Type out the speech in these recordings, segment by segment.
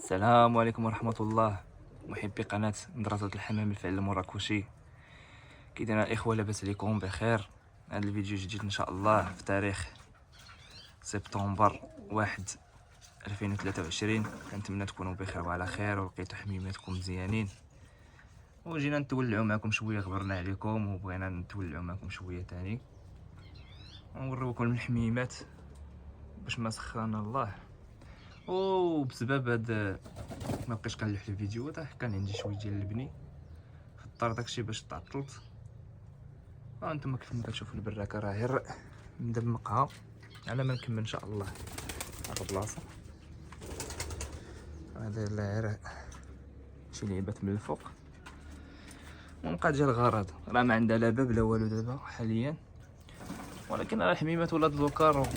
السلام عليكم ورحمة الله. محبي قناة مدرسة الحمام الفعل المراكشي، كي دايرين الإخوة؟ لاباس عليكم بخير؟ هذا الفيديو جديد إن شاء الله في تاريخ سبتمبر 1 2023. كنتمنى تكونوا بخير وعلى خير ولقيتوا حميماتكم مزيانين، وجينا نتولعوا معكم شوية. خبرنا عليكم وبغينا نتولعوا معكم شوية تاني ونوريوكم الحميمات باش ما سخرنا الله. وبسبب هاد ما بقيتش كنلوح في الفيديوهات، كان عندي شويه ديال البني في الدار، داكشي باش تعطلت. انتم كيف ما كتشوفوا البراكه راه غير مدمقها على ما نكمل ان شاء الله. هاد البلاصه هذا غير شي لعبات من الفوق ونبقى ديال الغرض. راه ما عندها لا باب لا والو دابا حاليا، ولكن راه الحميمات ولات دوكار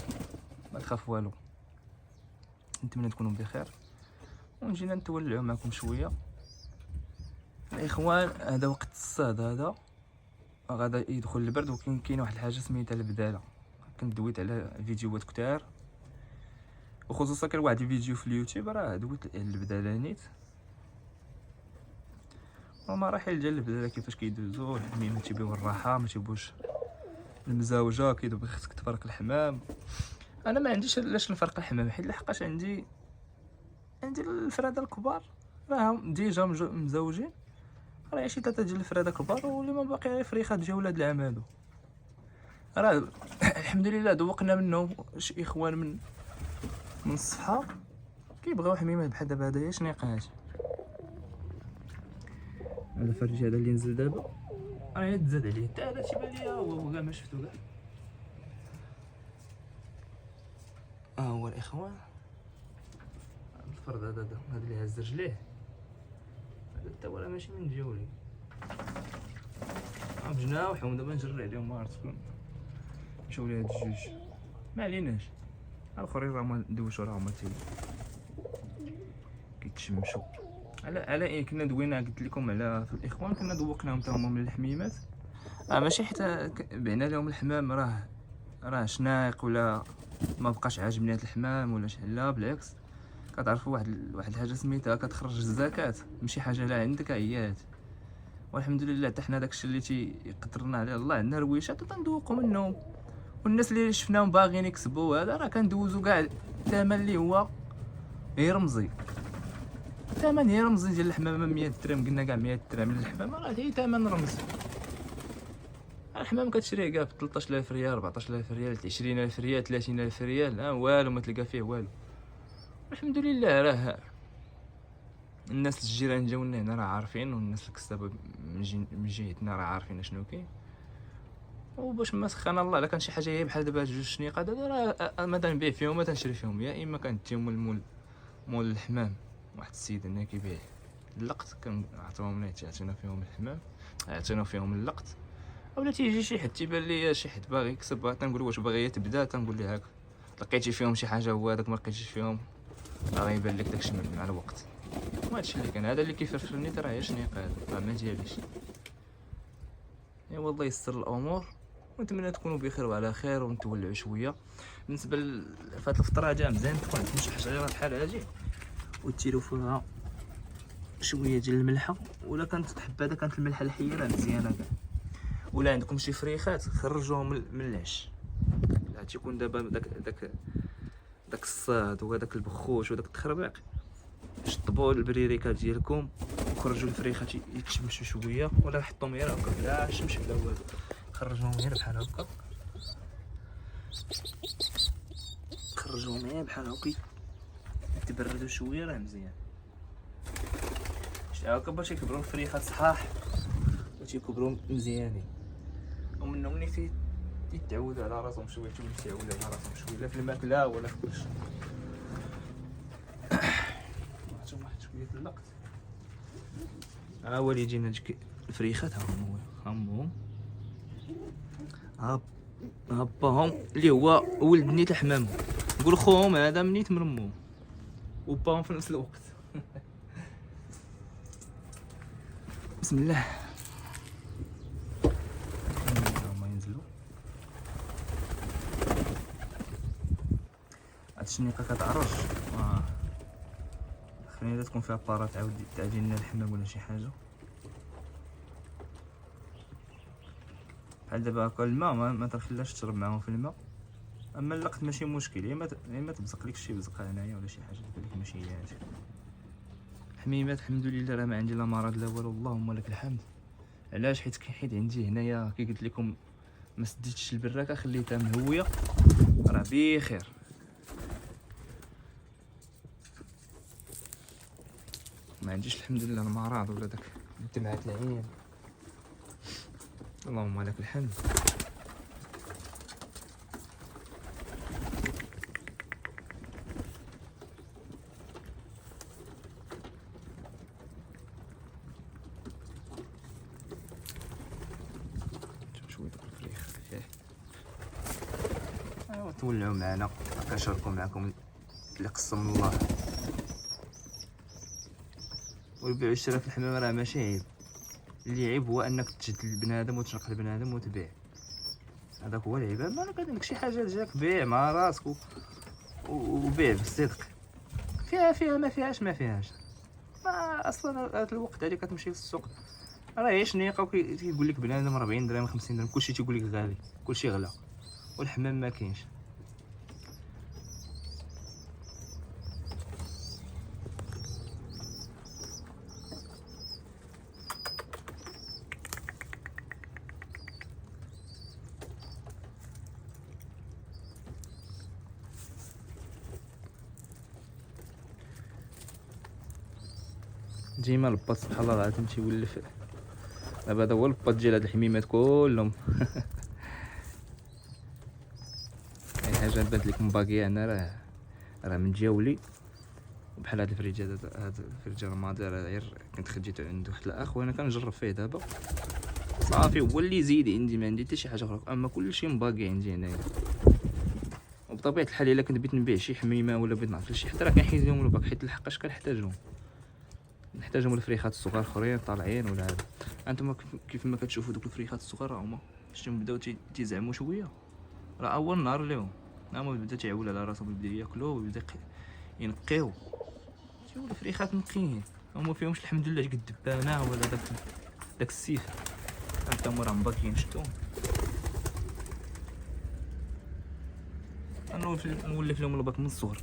ما تخاف والو. نتمنى تكونوا بخير ونجينا نتولعوا معكم شويه الاخوان. هذا وقت الصهد، هذا غادا يدخل البرد، ولكن كاين واحد الحاجه سميتها البداله. كنت دويت على فيديوهات كتار، وخصوصا كان واحد الفيديو في اليوتيوب راه دويت على البداله نيت ومراحل ديال البداله كيفاش كيدوزو. الحميمات تيبغيو الراحه، ما تيبغوش المزاوجه، كيدوي خصك تفرق الحمام. انا ما عنديش علاش نفرق الحمام، حيت لحقاش عندي الفراده الكبار راهم ديجا مزوجين. راه شي 3 ديال الفراده كبار، واللي ما باقي غير فريخات ديال ولاد العم هادو. راه الحمد لله دوقنا منهم شي اخوان من الصحه كيبغيو حميمات بحال دابا. هدايا شنيقات، هذا فرج هذا اللي نزل دابا راه تزاد عليه حتى هذا تيبان ليا هو كاع ما شفتو كاع. هو الاخوان الفرد هذا اللي هز رجليه هذا حتى ولا ماشي من ديولي. بجناوحهم دابا نجري عليهم، ما عرفت شكون مشاو لي هاد الجوج. ما عليناش، الاخرين راه ما دوشوا، راه هما كيتشمشوا. على ايه كنا دوينا، قلت لكم على في الاخوان كنا دوقناهم حتى هما من الحميمات. ماشي حتى بعنا لهم الحمام راه شنايق ولا ما بقاش عاجبني هاد الحمام ولا شي، لا بالعكس. كتعرفوا واحد الحاجه سميتها كتخرج الزكاه، ماشي حاجه لا عندك هي هاد. والحمد لله حتى حنا داكشي اللي تيقدرنا عليه الله، عندنا رويشات وتندوقوا منهم. والناس اللي شفناهم باغيين يكسبوا هذا راه كندوزو كاع الثمن اللي هو غير رمزي. الثمن هي رمزي ديال الحمامه 100 درهم، قلنا كاع 100 درهم للحمامه راه هي ثمن رمزي. الحمام كتشريه كاع ب 13000 ريال، 14000 ريال، 20000 ريال، 30000 ريال، والو ما تلقى فيه والو. الحمد لله راه الناس الجيران جاونا هنا راه عارفين، والناس الكسابه من جهتنا راه عارفين شنو كاين. وباش ما سخنا الله، الا كان شي حاجه هي بحال دابا هاد 2 شنيقات هذا راه ما تنبيع فيهم ما تنشري فيهم. يا اما كانت مول الحمام واحد السيد هنا كيبيع اللقط، كنعطيوهم ليه عطينا فيهم الحمام، عطينا فيهم اللقط. اولا تيجي شي حد تيبان لي شي حد باغي يكسب، تنقول واش باغي تبدا، تنقول ليه هاك لقيتي فيهم شي حاجه هو هذاك، ما لقيتيش فيهم راه غيبان لك داكشي مع الوقت. وهادشي اللي كان، هذا اللي كيفرفرني راه هي شنيقه هذا، راه ما دياليش. ايوا الله يسر الامور، ونتمنى تكونوا بخير وعلى خير ونتولعوا شويه. بالنسبه لفات الفطره هذه مزيان تكون عندكم شي حجيره بحال هذه وتيروا فيها شويه ديال الملحه، ولا كانت حبه كانت الملحه الحيه راه مزيانه كاع. ولا عندكم شي فريخات خرجوهم من العش، لا تيكون دابا داك الصاد وهذاك البخوش وداك التخربيق، شطبوا البريريكات ديالكم وخرجوا الفريخات يتشمشوا شويه، ولا حطوهم غير هكا بلا شمش بلا والو، خرجوهم غير بحال هكا، خرجوهم غير بحال هكا يتبردوا شويه راه مزيان. شتي هكا باش يكبروا الفريخات صحاح وتيكبروا مزيانين، ومنهم ملي تيتعودوا على راسهم شويه، تيعودوا على راسهم شويه لا في الماكله ولا في كلشي. عطيهم واحد شويه اللقط. هو اللي يجينا الفريخات، هم باهم اللي هو ولد نيت الحمام، نقول خوهم هذا منيت من امهم وباهم في نفس الوقت. بسم الله. هما ينزلوا هاد الشنيقه كتعرج خلينا تكون فيها بارا تعدي لنا الحمام ولا شي حاجه. بحال دابا هكا الماء ما تخليهاش تشرب معاهم في الماء. اما اللقط ماشي مشكل، يا اما تبزق لك شي بزقه هنايا ولا شي حاجه تبان لك ماشي هي هادي. حميمات الحمد لله راه ما عندي لا مرض لا والو، اللهم لك الحمد. علاش؟ حيت عندي هنايا كي قلت لكم ما سديتش البراكه، خليتها مهويه، راه بخير. ما عنديش الحمد لله المرض ولا داك دمعة العين، اللهم لك الحمد. شويه ديال الفريخ فيه. ايوا تولعوا معنا، كنشاركوا معكم اللي قسم الله. والبيع والشراء في الحمام راه ماشي عيب، اللي عيب هو انك تجد البنادم وتشرق البنادم وتبيع، هذاك هو العيب. اما انا كندير لك شي حاجه جاك بيع مع راسك وبيع بالصدق، فيها ما فيهاش ما فيهاش. ما اصلا هذا الوقت هذه كتمشي للسوق راه هي شنيقه وكيقول لك بنادم 40 درهم 50 درهم، كلشي تيقول لك غالي، كلشي غلا، والحمام ما كاينش. ديما الباط سبحان الله العظيم تيولف. دابا هذا هو الباط ديال هاد الحميمات كلهم. اي حاجه بانت لك مباقيه هنا راه من جاولي. وبحال هاد الفريجه هاد الفريجه الماضي راه غير كنت خديته عند واحد الاخ وانا كنجرب فيه دابا صافي، هو اللي زيد عندي، ما عندي حتى شي حاجه اخرى، اما كلشي مباقي عندي هنايا. وبطبيعه الحال الا كنت بغيت نبيع شي حميمه ولا بغيت نعرف شي حتى راه كنحيد لهم الباك، حيت لحقاش نحتاجهم الفريخات الصغار اخرين طالعين ولا هذا. انتم كيف ما كتشوفوا دوك الفريخات الصغار هما شفتهم بداو تيزعموا شويه، راه اول نهار لهم هما بدا تيعول على راسهم، يبدا ياكلوا ويبدا ينقيو. شوفوا الفريخات نقيين، هما فيهمش الحمد لله قد الدبانه ولا داك السيف، انت هما راه مباكيين شفتهم. انا نولف لهم الباك من الصغر.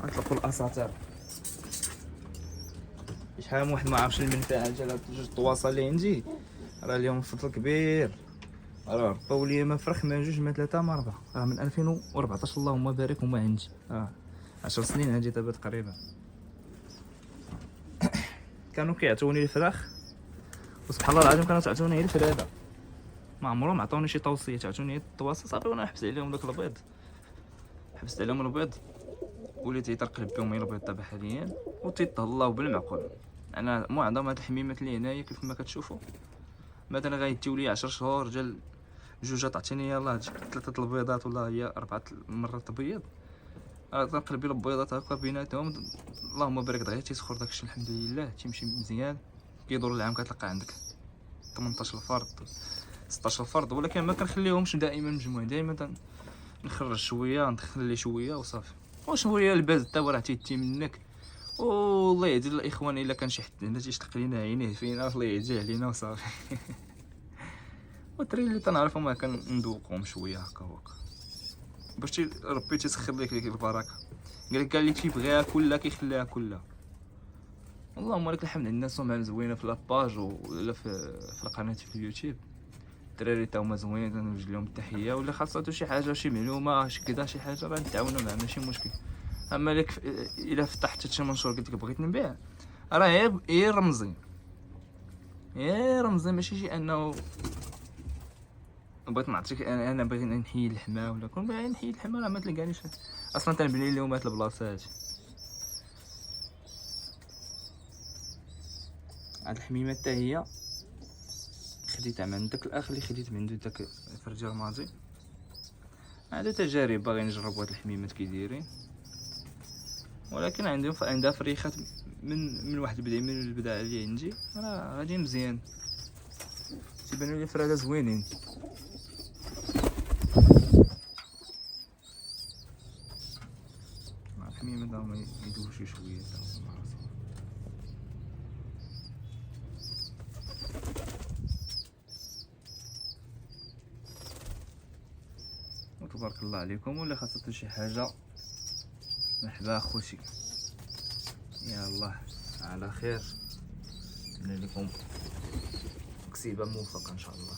غنطلقوا الاساطير. شحال من واحد ما عرفش المنفعه ديال هاد جوج طواصه اللي عندي، راه اليوم فضل كبير. راه رباو لي ما فرخ ما جوج ما ثلاثه ما اربعه، راه من 2014 اللهم بارك هما عندي 10 سنين هادي دابا تقريبا. كانوا كيعطوني الفراخ وسبحان الله العظيم كانوا تعطوني غير الفراده، ما عمرهم عطوني شي توصيه، تعطوني الطواصه صافي. وانا حبست عليهم داك البيض، حبست عليهم البيض وليت تيترقلب بهم البيض دابا حاليا وتيطهلاو بالمعقول. انا معظم هاد الحميمات اللي هنايا كيف ما كتشوفوا مثلا غيديو لي 10 شهور ديال جوجه تعطيني يلاه 3 البيضات ولا هي 4 مرات بيض، تنقلب البيضات هكا بيناتهم اللهم بارك دغيا تيسخر داكشي الحمد لله تيمشي مزيان. كيدور العام كتلقى عندك 18 فرد 16 فرد، ولكن ما كنخليهمش دائما مجموعين، دائما نخرج شويه نخلي شويه وصافي. وشويه الباز حتى هو راه تيتي منك. والله يهدي الاخوان الا كان شي حد هنا تيشتق لينا عينيه فينا الله يهدي علينا وصافي. والدراري اللي تنعرفهم ما كنذوقهم شويه هكا وهكا باش ربي تيسخر لك البركه. قال لك كيبغيها كلها كيخليها كلها. اللهم لك الحمد، عندنا سمعه زوينه في لاباج ولا في القناه في اليوتيوب. الدراري تا هما زوينين كنوجه لهم التحيه، ولا خاصاتو شي حاجه شي معلومه شي كذا شي حاجه راه نتعاونوا معاه ماشي مشكل. اما لك الا فتحت شي منشور قلت لك بغيت نبيع راه غير رمزي، غير رمزي، ماشي شي انه بغيت نعطيك انا باغي نحيي الحمام ولا كون باغي نحيي الحمام راه ما تلقانيش اصلا تنبني لهم هاد البلاصات. هاد الحميمه حتى هي خديتها من داك الاخ اللي خديت من عنده داك الفرجه الماضي. هادو تجارب باغي نجرب هاد الحميمات كيدايرين، ولكن عندها فريخات من واحد من البدايه اللي عندي راه غادي مزيان، تيبانوا لي فراده زوينين. تبارك الله عليكم، ولا خاصة شي حاجة مرحبا اخوتي. يلا على خير، نتمنى لكم كسيبة موفقة ان شاء الله.